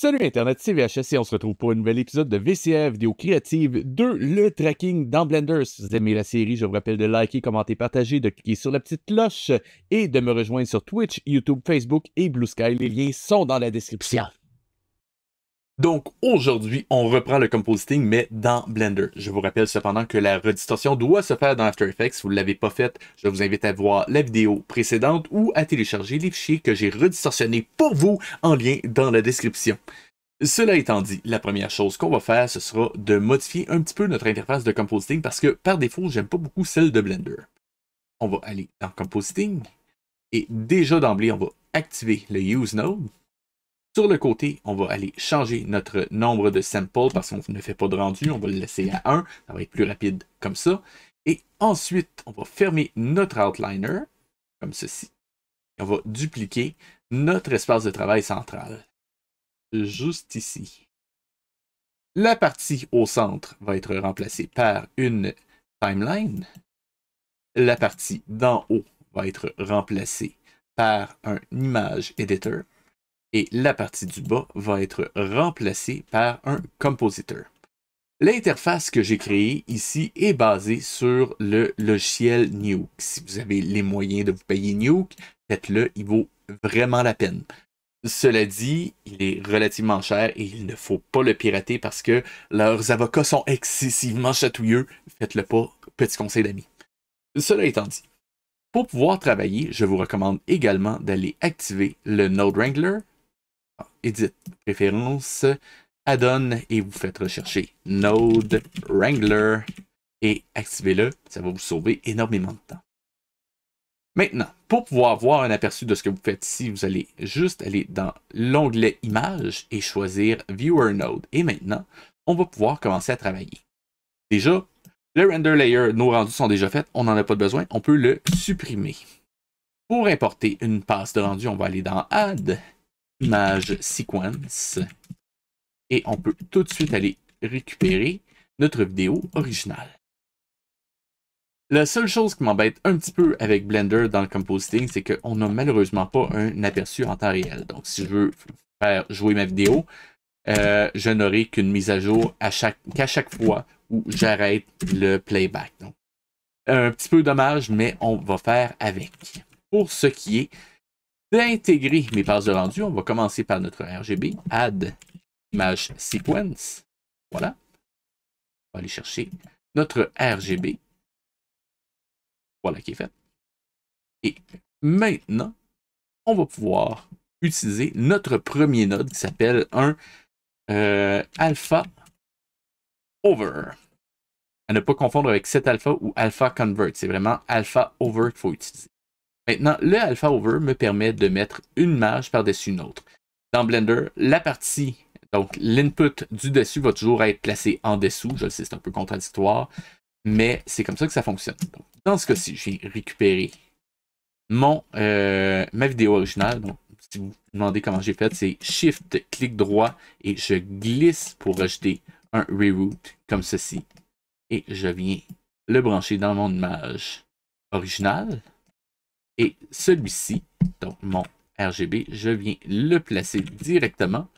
Salut Internet, c'est VHS et on se retrouve pour un nouvel épisode de VCR Vidéo Créative 2, le tracking dans Blender. Si vous aimez la série, je vous rappelle de liker, commenter, partager, de cliquer sur la petite cloche et de me rejoindre sur Twitch, YouTube, Facebook et Blue Sky. Les liens sont dans la description. Donc aujourd'hui, on reprend le compositing, mais dans Blender. Je vous rappelle cependant que la redistorsion doit se faire dans After Effects. Si vous ne l'avez pas faite, je vous invite à voir la vidéo précédente ou à télécharger les fichiers que j'ai redistorsionnés pour vous en lien dans la description. Cela étant dit, la première chose qu'on va faire, ce sera de modifier un petit peu notre interface de compositing parce que par défaut, j'aime pas beaucoup celle de Blender. On va aller dans Compositing et déjà d'emblée, on va activer le Use Node. Sur le côté, on va aller changer notre nombre de samples parce qu'on ne fait pas de rendu. On va le laisser à 1. Ça va être plus rapide comme ça. Et ensuite, on va fermer notre outliner, comme ceci. On va dupliquer notre espace de travail central, juste ici. La partie au centre va être remplacée par une timeline. La partie d'en haut va être remplacée par un image editor. Et la partie du bas va être remplacée par un compositor. L'interface que j'ai créée ici est basée sur le logiciel Nuke. Si vous avez les moyens de vous payer Nuke, faites-le, il vaut vraiment la peine. Cela dit, il est relativement cher et il ne faut pas le pirater parce que leurs avocats sont excessivement chatouilleux. Faites-le pas, petit conseil d'amis. Cela étant dit, pour pouvoir travailler, je vous recommande également d'aller activer le Node Wrangler. Edit, préférences, add-on et vous faites rechercher Node Wrangler et activez-le, ça va vous sauver énormément de temps. Maintenant, pour pouvoir voir un aperçu de ce que vous faites ici, vous allez juste aller dans l'onglet Images et choisir Viewer Node. Et maintenant, on va pouvoir commencer à travailler. Déjà, le render layer, nos rendus sont déjà faits, on n'en a pas besoin, on peut le supprimer. Pour importer une passe de rendu, on va aller dans Add, Image Sequence, et on peut tout de suite aller récupérer notre vidéo originale. La seule chose qui m'embête un petit peu avec Blender dans le compositing, c'est qu'on n'a malheureusement pas un aperçu en temps réel. Donc si je veux faire jouer ma vidéo, je n'aurai qu'une mise à jour qu'à chaque fois où j'arrête le playback. Donc, un petit peu dommage, mais on va faire avec. Pour ce qui est d'intégrer mes passes de rendu, on va commencer par notre RGB, Add Image Sequence. Voilà. On va aller chercher notre RGB. Voilà qui est fait. Et maintenant, on va pouvoir utiliser notre premier node qui s'appelle un Alpha Over. À ne pas confondre avec cet alpha ou alpha convert. C'est vraiment alpha over qu'il faut utiliser. Maintenant, le alpha over me permet de mettre une image par-dessus une autre. Dans Blender, la partie, donc l'input du dessus va toujours être placé en dessous. Je le sais, c'est un peu contradictoire, mais c'est comme ça que ça fonctionne. Donc, dans ce cas-ci, j'ai récupéré ma vidéo originale. Donc, si vous vous demandez comment j'ai fait, c'est Shift, clic droit et je glisse pour rajouter un reroute comme ceci. Et je viens le brancher dans mon image originale. Et celui-ci, donc mon RGB, je viens le placer directement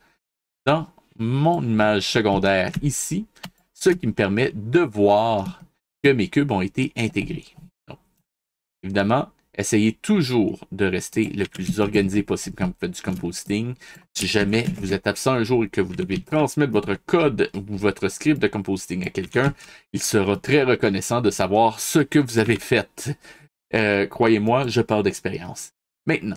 dans mon image secondaire ici, ce qui me permet de voir que mes cubes ont été intégrés. Donc, évidemment, essayez toujours de rester le plus organisé possible quand vous faites du compositing. Si jamais vous êtes absent un jour et que vous devez transmettre votre code ou votre script de compositing à quelqu'un, il sera très reconnaissant de savoir ce que vous avez fait. Croyez-moi, je parle d'expérience. Maintenant,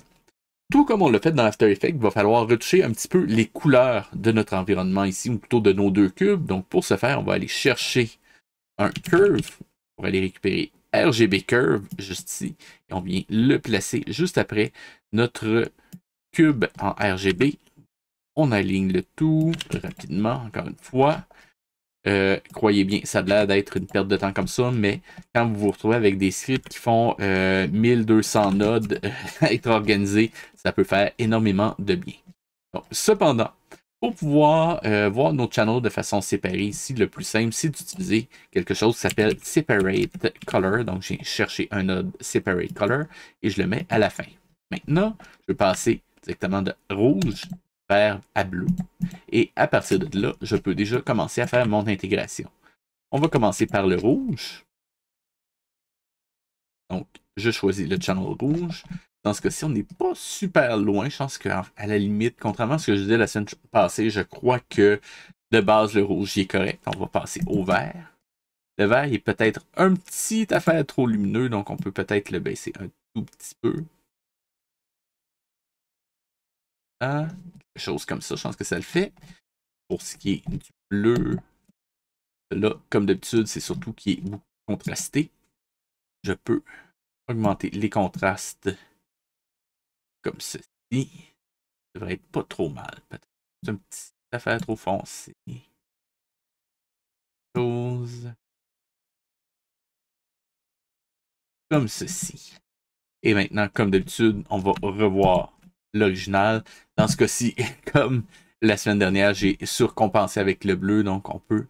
tout comme on l'a fait dans After Effects, il va falloir retoucher un petit peu les couleurs de notre environnement ici, ou plutôt de nos deux cubes. Donc pour ce faire, on va aller chercher un curve pour aller récupérer RGB Curve, juste ici. Et on vient le placer juste après notre cube en RGB. On aligne le tout rapidement, encore une fois. Croyez bien, ça a l'air d'être une perte de temps comme ça, mais quand vous vous retrouvez avec des scripts qui font 1200 nodes à être organisés, ça peut faire énormément de bien. Donc, cependant, pour pouvoir voir nos channels de façon séparée, ici, le plus simple, c'est d'utiliser quelque chose qui s'appelle Separate Color. Donc, j'ai cherché un node Separate Color et je le mets à la fin. Maintenant, je vais passer directement de rouge vert à bleu. Et à partir de là, je peux déjà commencer à faire mon intégration. On va commencer par le rouge. Donc, je choisis le channel rouge. Dans ce cas-ci, on n'est pas super loin. Je pense qu'à la limite, contrairement à ce que je disais la semaine passée, je crois que de base, le rouge est correct. On va passer au vert. Le vert est peut-être un petit affaire trop lumineux, donc on peut peut-être le baisser un tout petit peu. Ah, quelque chose comme ça, je pense que ça le fait. Pour ce qui est du bleu, là, comme d'habitude, c'est surtout qui est beaucoup contrasté. Je peux augmenter les contrastes comme ceci. Ça devrait être pas trop mal. Peut-être un petit affaire trop foncé. Chose comme ceci. Et maintenant, comme d'habitude, on va revoir l'original. Dans ce cas-ci, comme la semaine dernière, j'ai surcompensé avec le bleu, donc on peut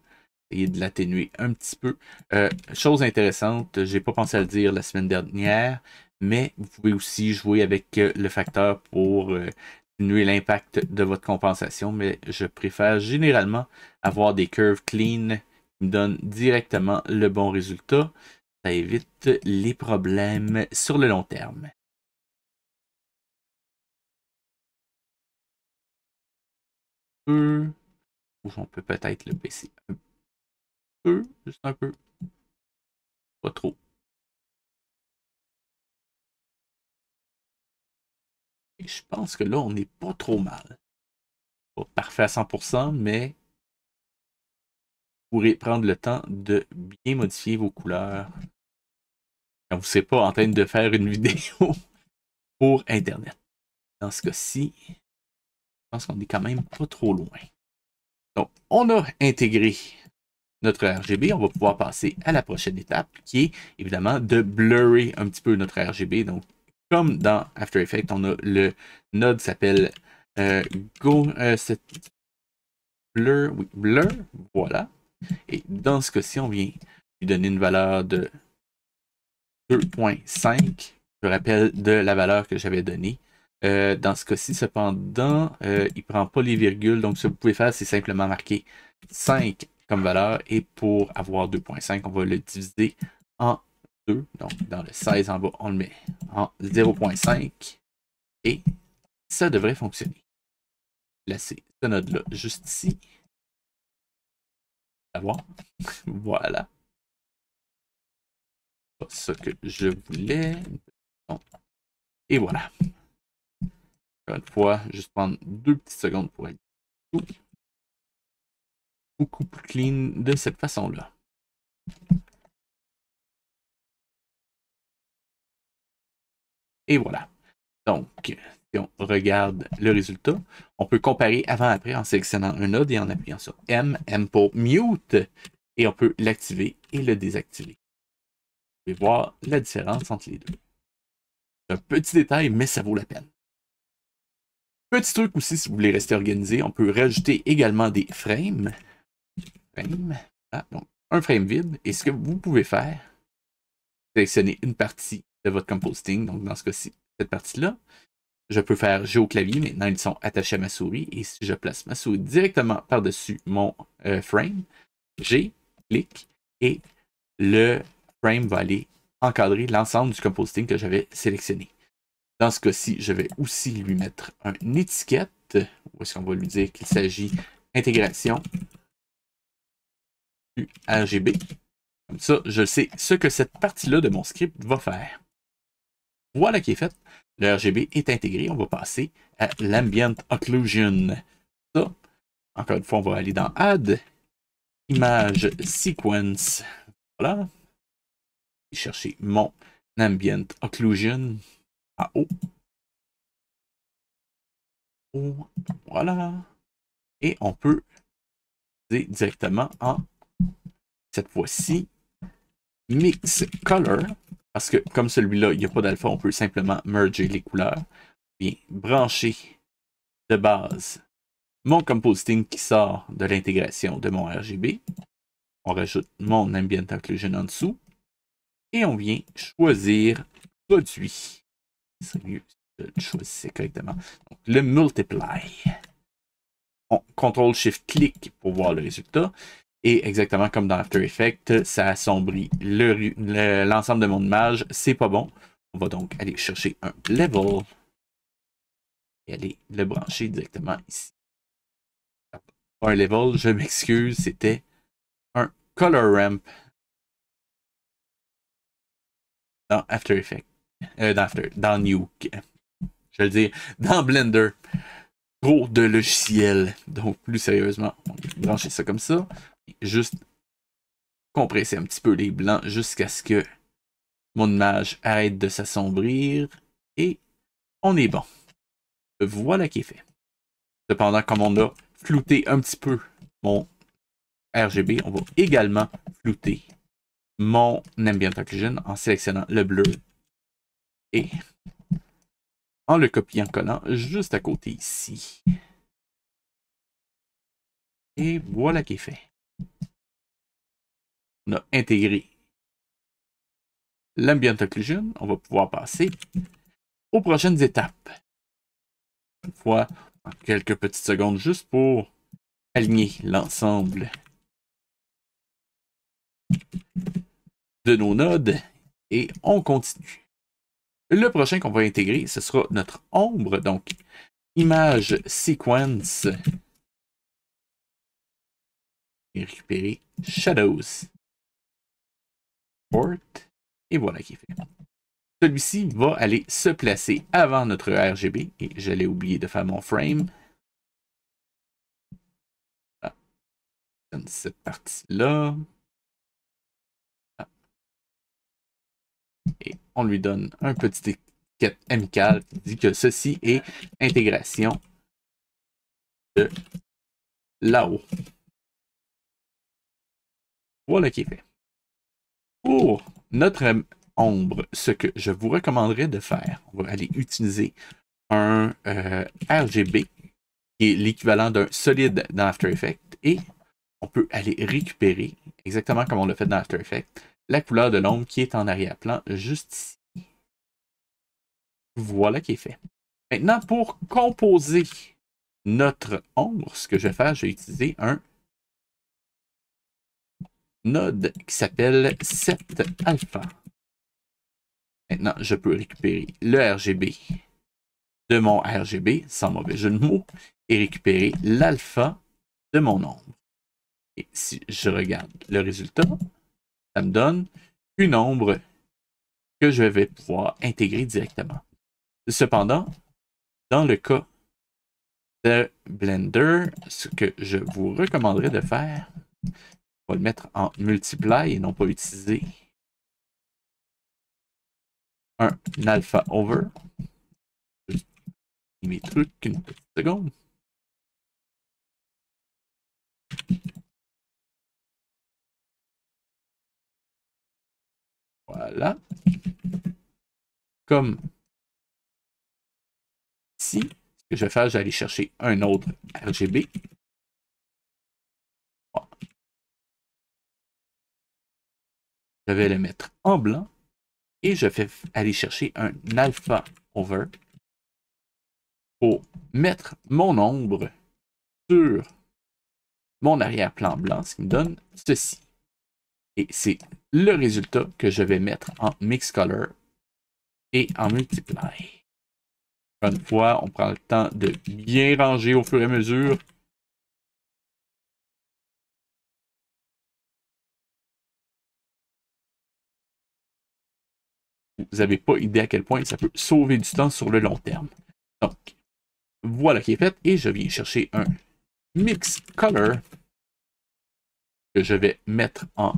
essayer de l'atténuer un petit peu. Chose intéressante, j'ai pas pensé à le dire la semaine dernière, mais vous pouvez aussi jouer avec le facteur pour diminuer l'impact de votre compensation, mais je préfère généralement avoir des curves clean qui me donnent directement le bon résultat. Ça évite les problèmes sur le long terme. Ou on peut peut-être le baisser un peu, juste un peu. Pas trop. Et je pense que là, on n'est pas trop mal. Pas parfait à 100%, mais vous pourrez prendre le temps de bien modifier vos couleurs quand vous ne serez pas en train de faire une vidéo pour Internet. Dans ce cas-ci, je pense qu'on est quand même pas trop loin. Donc, on a intégré notre RGB. On va pouvoir passer à la prochaine étape, qui est évidemment de blurrer un petit peu notre RGB. Donc, comme dans After Effects, on a le node qui s'appelle Blur, oui, Blur, voilà. Et dans ce cas-ci, on vient lui donner une valeur de 2.5. Je rappelle de la valeur que j'avais donnée. Dans ce cas-ci, cependant, il ne prend pas les virgules. Donc, ce que vous pouvez faire, c'est simplement marquer 5 comme valeur. Et pour avoir 2.5, on va le diviser en 2. Donc, dans le 16 en bas, on le met en 0.5. Et ça devrait fonctionner. Placer ce node-là juste ici. À voir. Voilà. Pas ce que je voulais. Bon. Et voilà. Encore une fois, juste prendre 2 petites secondes pour être beaucoup plus clean de cette façon-là. Et voilà. Donc, si on regarde le résultat, on peut comparer avant-après en sélectionnant un node et en appuyant sur M, M pour Mute, et on peut l'activer et le désactiver. Vous pouvez voir la différence entre les deux. C'est un petit détail, mais ça vaut la peine. Petit truc aussi, si vous voulez rester organisé, on peut rajouter également des frames. Ah, donc, un frame vide. Et ce que vous pouvez faire, sélectionner une partie de votre compositing. Donc, dans ce cas-ci, cette partie-là. Je peux faire G au clavier. Maintenant, ils sont attachés à ma souris. Et si je place ma souris directement par-dessus mon frame, G, clic, et le frame va aller encadrer l'ensemble du compositing que j'avais sélectionné. Dans ce cas-ci, je vais aussi lui mettre une étiquette, où est-ce qu'on va lui dire qu'il s'agit d'intégration du RGB. Comme ça, je sais ce que cette partie-là de mon script va faire. Voilà qui est fait. Le RGB est intégré. On va passer à l'Ambient Occlusion. Ça, encore une fois, on va aller dans Add, Image Sequence. Voilà. Et chercher mon Ambient Occlusion en haut. Voilà. Et on peut directement en, cette fois-ci, Mix Color. Parce que comme celui-là, il n'y a pas d'alpha, on peut simplement merger les couleurs. Bien, brancher de base mon compositing qui sort de l'intégration de mon RGB. On rajoute mon Ambient Occlusion en dessous. Et on vient choisir produit. C'est mieux de le choisir correctement. Donc, le Multiply. on CTRL-SHIFT-CLIC pour voir le résultat. Et exactement comme dans After Effects, ça assombrit l'ensemble de mon image. C'est pas bon. On va donc aller chercher un level et aller le brancher directement ici. Pas un level, je m'excuse, c'était un color ramp dans After Effects. Dans Nuke. Je veux dire, dans Blender. Trop de logiciels. Donc, plus sérieusement, on va brancher ça comme ça. Juste compresser un petit peu les blancs jusqu'à ce que mon image arrête de s'assombrir. Et on est bon. Voilà qui est fait. Cependant, comme on a flouté un petit peu mon RGB, on va également flouter mon Ambient Occlusion en sélectionnant le bleu et en le copiant-collant juste à côté ici. Et voilà qui est fait. On a intégré l'Ambient Occlusion. On va pouvoir passer aux prochaines étapes. Une fois, en quelques petites secondes, juste pour aligner l'ensemble de nos nodes. Et on continue. Le prochain qu'on va intégrer, ce sera notre ombre. Donc, image sequence. Et récupérer shadows. Port. Et voilà qui est fait. Celui-ci va aller se placer avant notre RGB. Et je l'ai oublié de faire mon frame. Ah. Cette partie-là. Ah. Et on lui donne un petit étiquette amicale qui dit que ceci est intégration de là-haut. Voilà qui est fait. Pour notre ombre, ce que je vous recommanderais de faire, on va aller utiliser un RGB qui est l'équivalent d'un solide dans After Effects et on peut aller récupérer, exactement comme on l'a fait dans After Effects, la couleur de l'ombre qui est en arrière-plan juste ici. Voilà qui est fait. Maintenant, pour composer notre ombre, ce que je vais faire, je vais utiliser un node qui s'appelle Set Alpha. Maintenant, je peux récupérer le RGB de mon RGB, sans mauvais jeu de mots, et récupérer l'alpha de mon ombre. Et si je regarde le résultat, ça me donne une ombre que je vais pouvoir intégrer directement. Cependant, dans le cas de Blender, ce que je vous recommanderais de faire, on va le mettre en multiply et non pas utiliser un alpha over. Je vais mes trucs une petite seconde. Voilà. Comme ici, ce que je vais faire, je vais aller chercher un autre RGB. Je vais le mettre en blanc et je vais aller chercher un alpha over pour mettre mon ombre sur mon arrière-plan blanc, ce qui me donne ceci. Et c'est le résultat que je vais mettre en Mix Color et en Multiply. Une fois, on prend le temps de bien ranger au fur et à mesure. Vous n'avez pas idée à quel point ça peut sauver du temps sur le long terme. Donc, voilà qui est fait. Et je viens chercher un Mix Color que je vais mettre en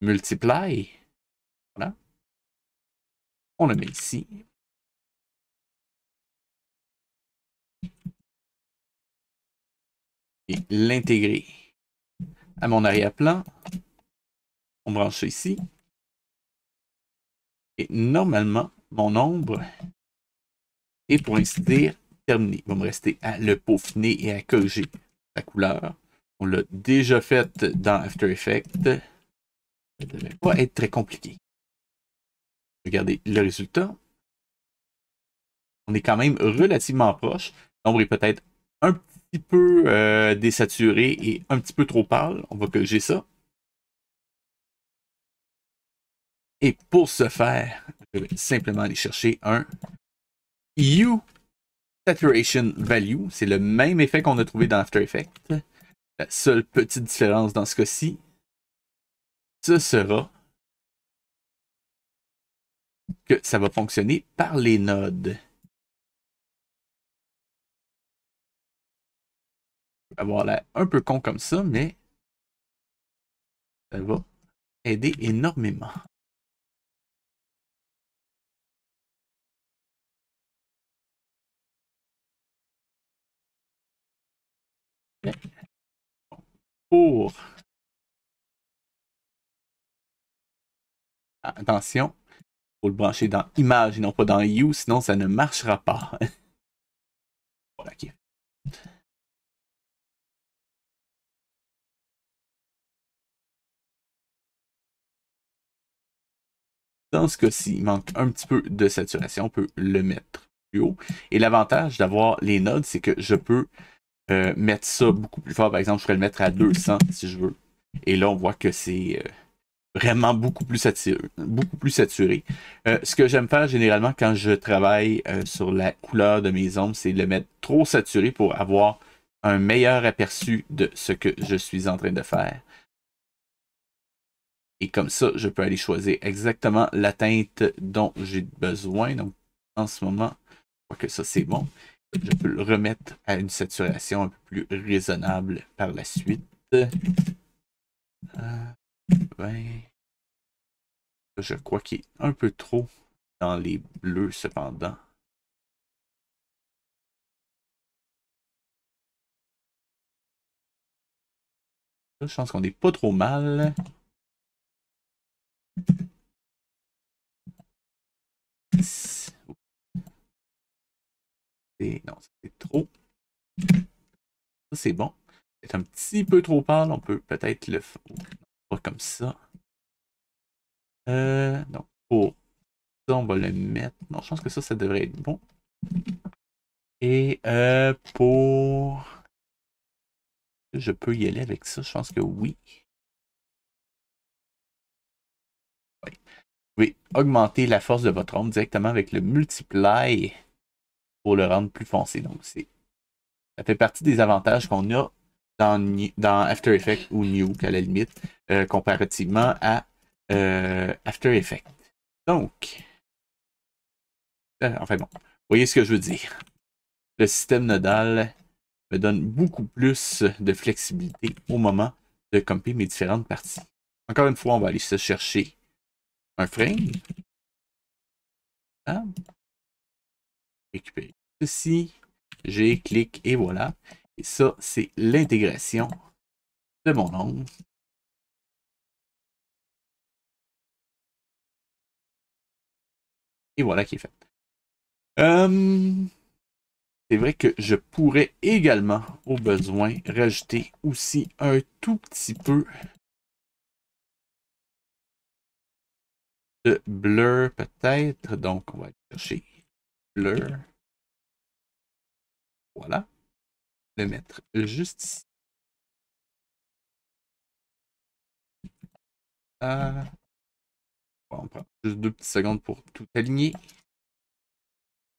Multiply. Voilà. On le met ici. Et l'intégrer à mon arrière-plan. On branche ça ici. Et normalement, mon ombre est, pour ainsi dire, terminé. Il va me rester à le peaufiner et à corriger la couleur. On l'a déjà fait dans After Effects. Ça ne devrait pas être très compliqué. Regardez le résultat. On est quand même relativement proche. L'ombre est peut-être un petit peu désaturé et un petit peu trop pâle. On va corriger ça. Et pour ce faire, je vais simplement aller chercher un Hue Saturation Value. C'est le même effet qu'on a trouvé dans After Effects. La seule petite différence dans ce cas-ci, ce sera que ça va fonctionner par les nodes. Ça va avoir l'air un peu con comme ça, mais ça va aider énormément. Pour... Attention, il faut le brancher dans Image et non pas dans You, sinon ça ne marchera pas. Voilà, ok. Dans ce cas-ci, il manque un petit peu de saturation. On peut le mettre plus haut. Et l'avantage d'avoir les nodes, c'est que je peux mettre ça beaucoup plus fort. Par exemple, je pourrais le mettre à 200 si je veux. Et là, on voit que c'est vraiment beaucoup plus saturé. Ce que j'aime faire généralement quand je travaille sur la couleur de mes ombres, c'est le mettre trop saturé pour avoir un meilleur aperçu de ce que je suis en train de faire. Et comme ça, je peux aller choisir exactement la teinte dont j'ai besoin. Donc, en ce moment, je crois que ça, c'est bon. Je peux le remettre à une saturation un peu plus raisonnable par la suite. 20. Je crois qu'il est un peu trop dans les bleus, cependant. Là, je pense qu'on n'est pas trop mal. Non, c'est trop. Ça, c'est bon. C'est un petit peu trop pâle. On peut peut-être le faire comme ça. Donc, pour ça, on va le mettre. Non, je pense que ça devrait être bon. Et pour... Je peux y aller avec ça. Je pense que oui. Oui. Vous pouvez augmenter la force de votre ombre directement avec le multiply pour le rendre plus foncé. Donc, ça fait partie des avantages qu'on a dans After Effects ou Nuke à la limite, comparativement à After Effects. Donc, enfin bon, vous voyez ce que je veux dire. Le système nodal me donne beaucoup plus de flexibilité au moment de compiler mes différentes parties. Encore une fois, on va aller se chercher un frame. Ah. Récupérer ceci. J'ai clic et voilà. Et ça, c'est l'intégration de mon ombre. Et voilà qui est fait. C'est vrai que je pourrais également, au besoin, rajouter aussi un tout petit peu de blur peut-être. Donc, on va aller chercher blur. Voilà. Le mettre juste ici. On prend juste 2 petites secondes pour tout aligner.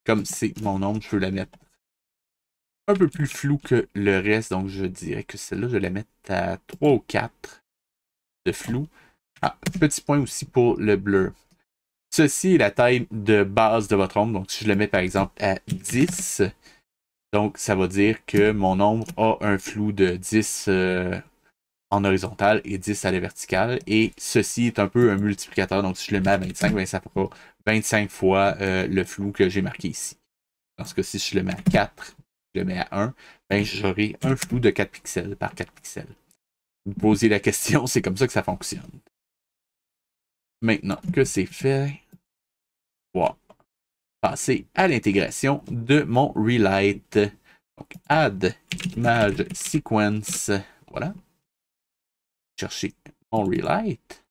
Comme c'est mon ombre, je peux la mettre un peu plus floue que le reste. Donc, je dirais que celle-là, je vais la mettre à 3 ou 4 de flou. Ah, petit point aussi pour le blur. Ceci est la taille de base de votre ombre. Donc, si je le mets par exemple à 10, donc ça va dire que mon ombre a un flou de 10 en horizontal et 10 à la verticale. Et ceci est un peu un multiplicateur. Donc, si je le mets à 25, ben, ça fera 25 fois le flou que j'ai marqué ici. Parce que si je le mets à 4, je le mets à 1, ben, j'aurai un flou de 4 pixels par 4 pixels. Vous posez la question, c'est comme ça que ça fonctionne. Maintenant que c'est fait, on va passer à l'intégration de mon Relight. Donc, Add Image Sequence. Voilà. Chercher mon Relight.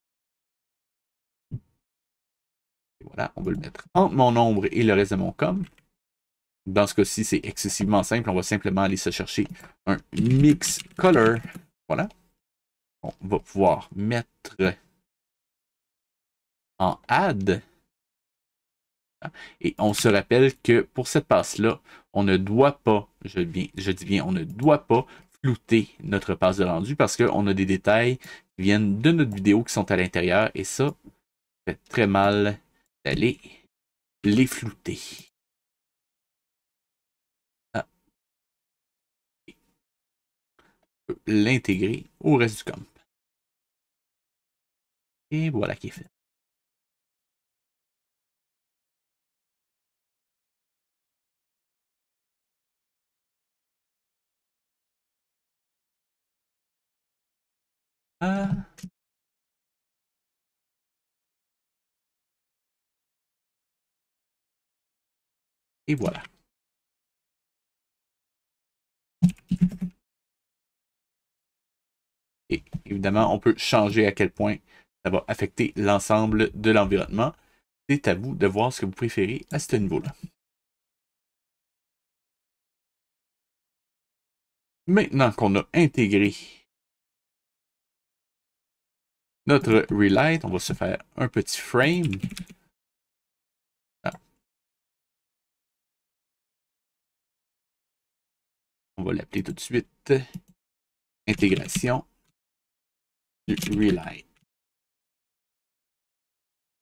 Et voilà, on va le mettre entre mon ombre et le reste de mon com. Dans ce cas-ci, c'est excessivement simple. On va simplement aller se chercher un mix color. Voilà. On va pouvoir mettre en add. Et on se rappelle que pour cette passe-là, on ne doit pas, je dis bien, on ne doit pas flouter notre passe de rendu parce qu'on a des détails qui viennent de notre vidéo qui sont à l'intérieur et ça fait très mal d'aller les flouter. Ah. On peut l'intégrer au reste du comp. Et voilà qui est fait. Ah. Et voilà. Et évidemment, on peut changer à quel point ça va affecter l'ensemble de l'environnement. C'est à vous de voir ce que vous préférez à ce niveau-là. Maintenant qu'on a intégré notre relight, on va se faire un petit frame. Ah. On va l'appeler tout de suite intégration du relight.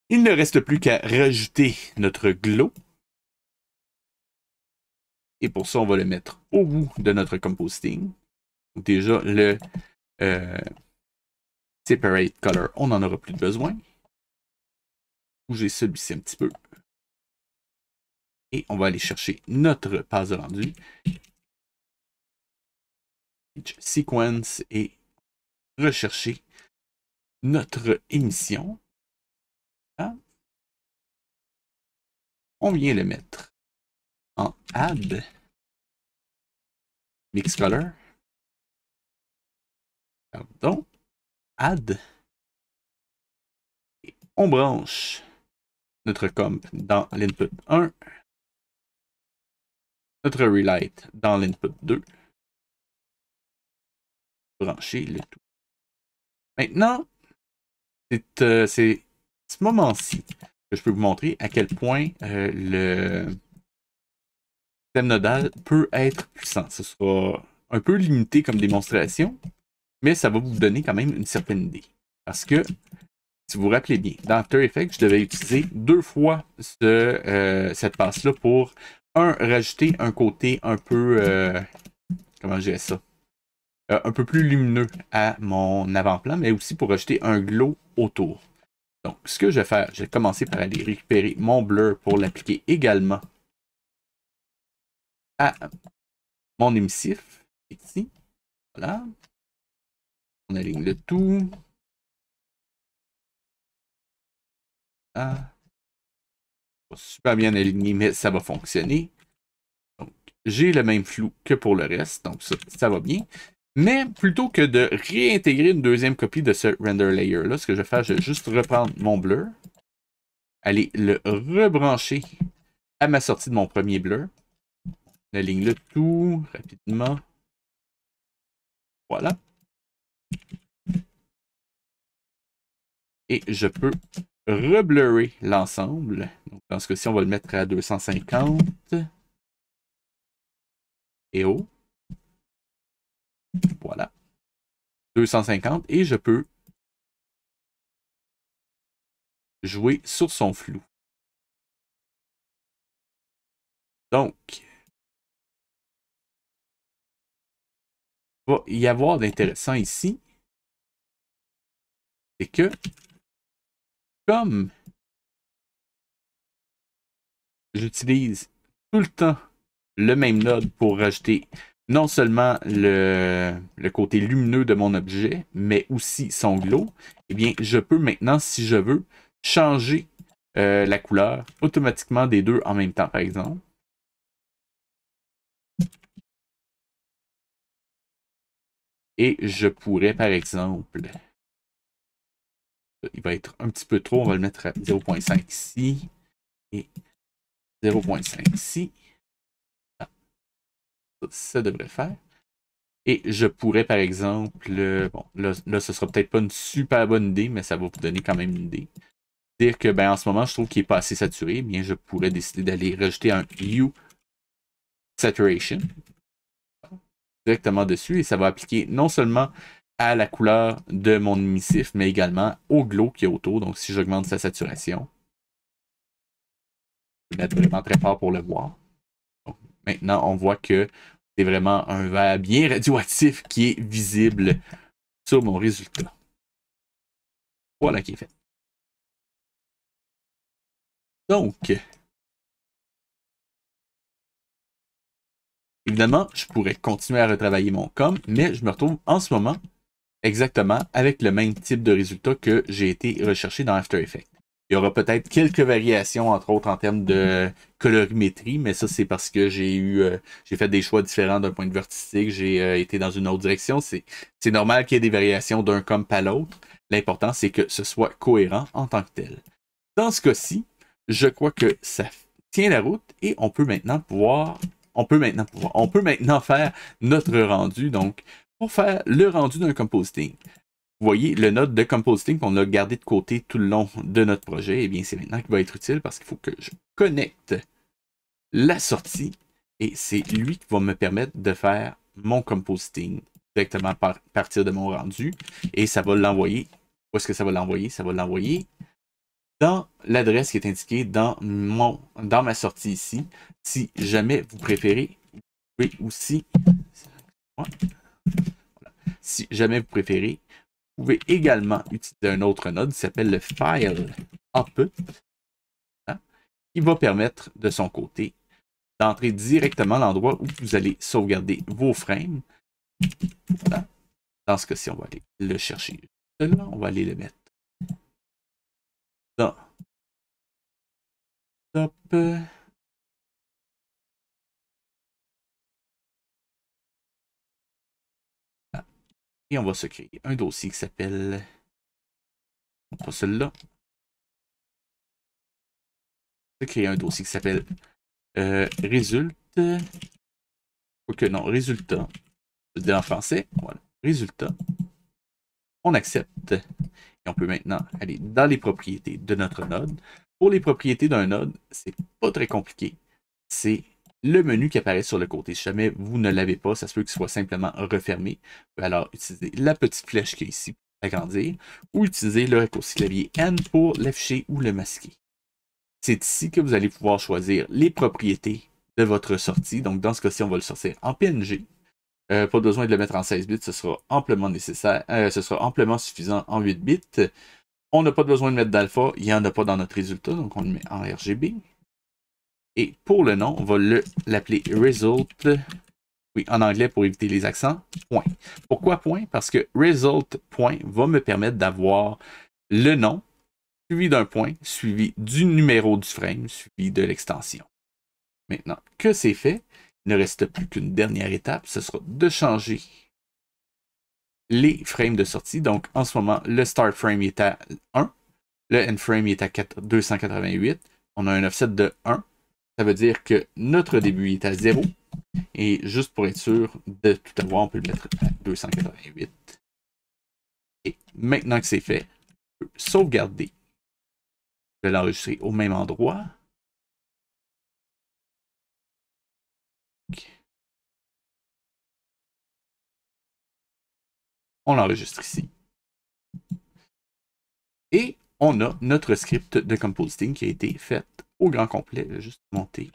Il ne reste plus qu'à rajouter notre glow. Et pour ça, on va le mettre au bout de notre composting. Déjà, le separate color, on n'en aura plus besoin. Bouger celui-ci un petit peu. Et on va aller chercher notre passe de rendu. Sequence et rechercher notre émission. Ah. On vient le mettre en add mix color. Pardon. Add. Et on branche notre comp dans l'input 1. Notre relight dans l'input 2. Brancher le tout. Maintenant, c'est ce moment-ci que je peux vous montrer à quel point le système nodal peut être puissant. Ce sera un peu limité comme démonstration, mais ça va vous donner quand même une certaine idée. Parce que, si vous vous rappelez bien, dans After Effects, je devais utiliser 2 fois cette passe-là pour, rajouter un côté un peu, comment je dirais ça, un peu plus lumineux à mon avant-plan, mais aussi pour rajouter un glow autour. Donc, ce que je vais faire, je vais commencer par aller récupérer mon blur pour l'appliquer également à mon émissif. Ici. Voilà. On aligne le tout. Ah. Pas super bien aligné, mais ça va fonctionner. Donc, j'ai le même flou que pour le reste, donc ça va bien. Mais plutôt que de réintégrer une deuxième copie de ce render layer-là, ce que je vais faire, je vais juste reprendre mon blur, aller le rebrancher à ma sortie de mon premier blur. J'aligne le tout rapidement. Voilà. Et je peux reblurrer l'ensemble. Donc, dans ce cas-ci, on va le mettre à 250. Et haut. Voilà. 250. Et je peux jouer sur son flou. Donc, il va y avoir d'intéressant ici. C'est que, comme j'utilise tout le temps le même node pour rajouter non seulement le côté lumineux de mon objet, mais aussi son glow, eh bien, je peux maintenant, si je veux, changer la couleur automatiquement des deux en même temps, par exemple. Et je pourrais, par exemple, il va être un petit peu trop, on va le mettre à 0.5 ici et 0.5 ici. Ça devrait le faire. Et je pourrais, par exemple, bon, là, ce sera peut-être pas une super bonne idée, mais ça va vous donner quand même une idée. Dire que, ben, en ce moment, je trouve qu'il n'est pas assez saturé, bien, je pourrais décider d'aller rajouter un Hue Saturation directement dessus, et ça va appliquer non seulement à la couleur de mon émissif, mais également au glow qui est autour. Donc, si j'augmente sa saturation, je vais mettre vraiment très fort pour le voir. Donc, maintenant, on voit que c'est vraiment un vert bien radioactif qui est visible sur mon résultat. Voilà qui est fait. Donc, évidemment, je pourrais continuer à retravailler mon com, mais je me retrouve en ce moment exactement avec le même type de résultat que j'ai été recherché dans After Effects. Il y aura peut-être quelques variations, entre autres en termes de colorimétrie, mais ça, c'est parce que j'ai fait des choix différents d'un point de vue artistique, j'ai été dans une autre direction. C'est normal qu'il y ait des variations d'un comp à l'autre. L'important, c'est que ce soit cohérent en tant que tel. Dans ce cas-ci, je crois que ça tient la route et on peut maintenant faire notre rendu. Donc, pour faire le rendu d'un compositing, vous voyez, le node de compositing qu'on a gardé de côté tout le long de notre projet, eh bien, c'est maintenant qu'il va être utile parce qu'il faut que je connecte la sortie et c'est lui qui va me permettre de faire mon compositing directement à partir de mon rendu et ça va l'envoyer. Où est-ce que ça va l'envoyer? Ça va l'envoyer dans l'adresse qui est indiquée dans ma sortie ici. Si jamais vous préférez, vous pouvez aussi, si jamais vous préférez, vous pouvez également utiliser un autre node qui s'appelle le file output, hein, qui va permettre de son côté d'entrer directement à l'endroit où vous allez sauvegarder vos frames. Voilà. Dans ce cas-ci, on va aller le chercher. Là, on va aller le mettre dans top. Et on va se créer un dossier qui s'appelle, pas celui-là, on va créer un dossier qui s'appelle résulte, ok non, résultat, je dis en français, voilà, résultat, on accepte, et on peut maintenant aller dans les propriétés de notre node. Pour les propriétés d'un node, c'est pas très compliqué, c'est le menu qui apparaît sur le côté. Si jamais vous ne l'avez pas, ça se peut qu'il soit simplement refermé. Vous pouvez alors utiliser la petite flèche qui est ici pour agrandir ou utiliser le raccourci clavier N pour l'afficher ou le masquer. C'est ici que vous allez pouvoir choisir les propriétés de votre sortie. Donc, dans ce cas-ci, on va le sortir en PNG. Pas besoin de le mettre en 16 bits, ce sera amplement nécessaire. Ce sera amplement suffisant en 8 bits. On n'a pas besoin de mettre d'alpha, il n'y en a pas dans notre résultat, donc on le met en RGB. Et pour le nom, on va l'appeler result. Oui, en anglais pour éviter les accents, point. Pourquoi point? Parce que result point va me permettre d'avoir le nom suivi d'un point, suivi du numéro du frame, suivi de l'extension. Maintenant que c'est fait, il ne reste plus qu'une dernière étape, ce sera de changer les frames de sortie. Donc en ce moment, le start frame est à 1, le end frame est à 288, on a un offset de 1. Ça veut dire que notre début est à 0. Et juste pour être sûr de tout avoir, on peut le mettre à 288. Et maintenant que c'est fait, on peut sauvegarder. Je vais l'enregistrer au même endroit. On l'enregistre ici. Et on a notre script de compositing qui a été fait au grand complet. Je vais juste monter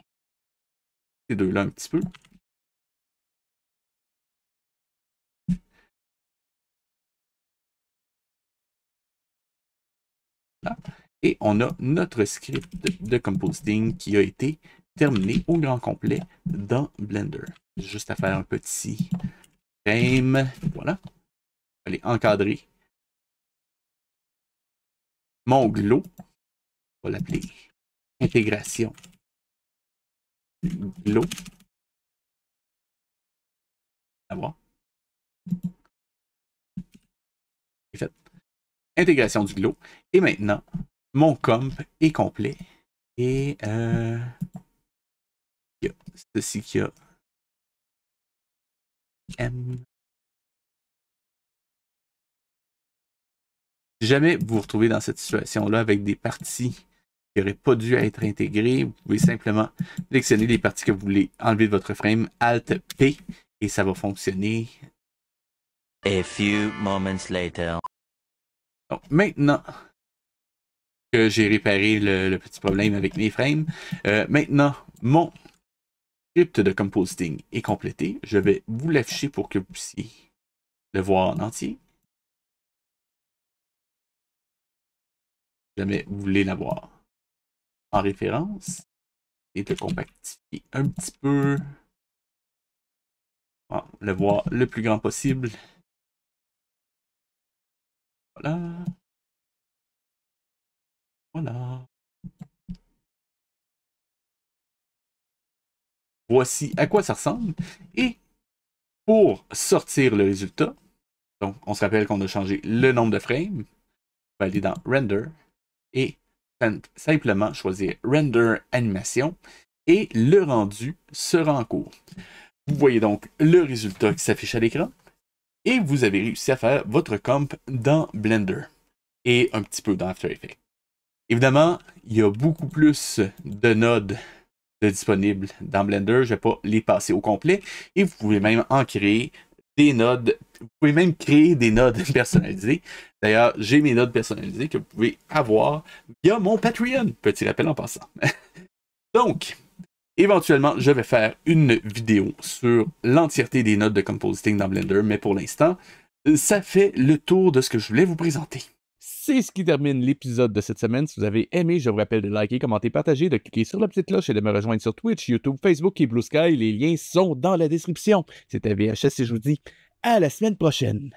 ces deux-là un petit peu. Là. Et on a notre script de compositing qui a été terminé au grand complet dans Blender. Juste à faire un petit frame. Voilà. Allez encadrer mon glow. On va l'appeler intégration glow. À voir. C'est fait. Intégration du glow. Et maintenant, mon comp est complet. Et il y a ceci qui a Si jamais vous vous retrouvez dans cette situation-là avec des parties qui n'auraient pas dû être intégrées, vous pouvez simplement sélectionner les parties que vous voulez enlever de votre frame, Alt-P, et ça va fonctionner. A few moments later. Donc, maintenant que j'ai réparé le petit problème avec mes frames, maintenant, mon script de compositing est complété. Je vais vous l'afficher pour que vous puissiez le voir en entier. Si jamais vous voulez l'avoir en référence et de compactifier un petit peu. Bon, le voir le plus grand possible. Voilà. Voilà. Voici à quoi ça ressemble. Et pour sortir le résultat, donc on se rappelle qu'on a changé le nombre de frames. On va aller dans Render et simplement choisir Render Animation et le rendu sera en cours. Vous voyez donc le résultat qui s'affiche à l'écran et vous avez réussi à faire votre comp dans Blender et un petit peu dans After Effects. Évidemment, il y a beaucoup plus de nodes disponibles dans Blender. Je ne vais pas les passer au complet et vous pouvez même en créer des nodes. Vous pouvez même créer des nodes personnalisées. D'ailleurs, j'ai mes nodes personnalisées que vous pouvez avoir via mon Patreon. Petit rappel en passant. Donc, éventuellement, je vais faire une vidéo sur l'entièreté des nodes de compositing dans Blender, mais pour l'instant, ça fait le tour de ce que je voulais vous présenter. C'est ce qui termine l'épisode de cette semaine. Si vous avez aimé, je vous rappelle de liker, commenter, partager, de cliquer sur la petite cloche et de me rejoindre sur Twitch, YouTube, Facebook et Blue Sky. Les liens sont dans la description. C'était VHS et je vous dis à la semaine prochaine.